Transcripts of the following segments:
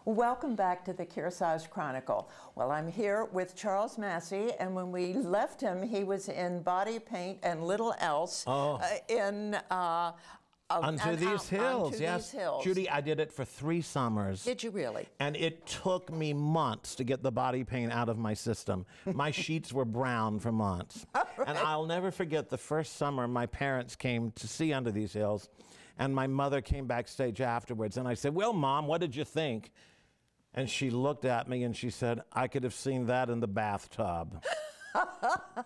Welcome back to the Kearsarge Chronicle. Well, I'm here with Charles Massey, and when we left him, he was in Body Paint and Little Else Unto These Hills, yes. Judy, I did it for 3 summers. Did you really? And it took me months to get the body paint out of my system. My sheets were brown for months. Right. And I'll never forget the first summer my parents came to see Under These Hills, and my mother came backstage afterwards, and I said, "Well, Mom, what did you think?" And she looked at me and she said, "I could have seen that in the bathtub."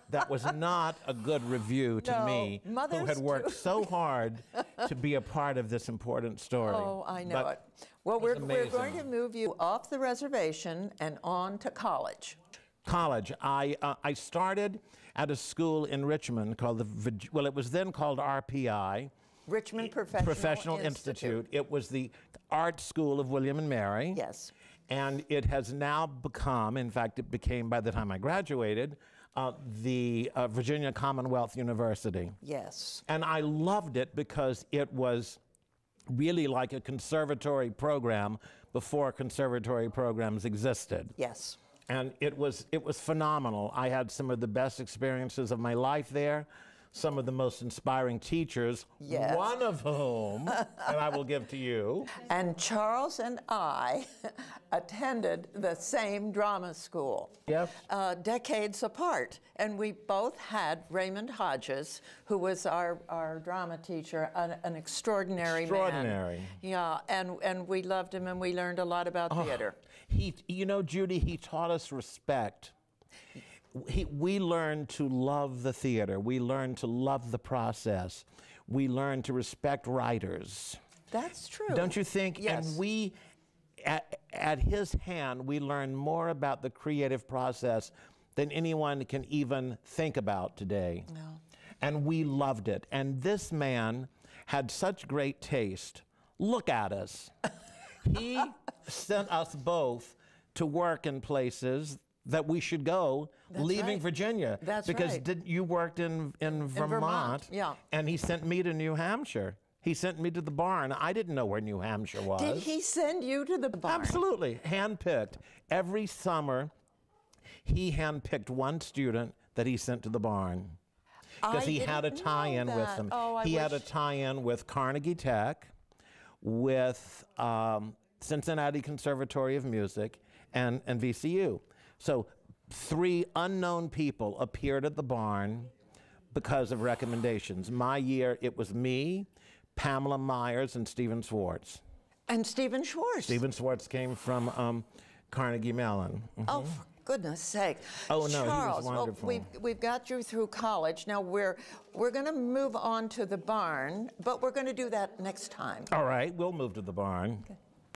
That was not a good review to me, who had worked so hard to be a part of this important story. Oh, I know it. Well, we're going to move you off the reservation and on to college. College. I started at a school in Richmond called it was then called RPI. Richmond Professional Institute. It was the art school of William and Mary. Yes. And it has now become, in fact, it became by the time I graduated, the Virginia Commonwealth University. Yes. And I loved it because it was really like a conservatory program before conservatory programs existed. Yes. And it was phenomenal. I had some of the best experiences of my life there. Some of the most inspiring teachers, yes. One of whom, and I will give to you. And Charles and I attended the same drama school. Yes. Decades apart. And we both had Raymond Hodges, who was our drama teacher, an extraordinary man. Yeah, and we loved him, and we learned a lot about theater. You know, Judy, he taught us respect. We learned to love the theater. We learned to love the process. We learned to respect writers. That's true. Don't you think? Yes. And we, at his hand, we learned more about the creative process than anyone can even think about today. No. And we loved it. And this man had such great taste. Look at us. He sent us both to work in places that we should go, leaving Virginia. That's because you worked in Vermont, yeah. And he sent me to New Hampshire. He sent me to the barn. I didn't know where New Hampshire was. Did he send you to the barn? Absolutely, handpicked. Every summer, he handpicked one student that he sent to the barn. Because he had a tie-in with them. Oh, he had a tie-in with Carnegie Tech, with Cincinnati Conservatory of Music, and VCU. So 3 unknown people appeared at the barn because of recommendations. My year, it was me, Pamela Myers, and Stephen Schwartz. And Stephen Schwartz. Stephen Schwartz came from Carnegie Mellon. Mm-hmm. Oh, for goodness sake. Oh, no, Charles, he was wonderful. Well, we've got you through college. Now, we're going to move on to the barn, but we're going to do that next time. All right, we'll move to the barn. Okay.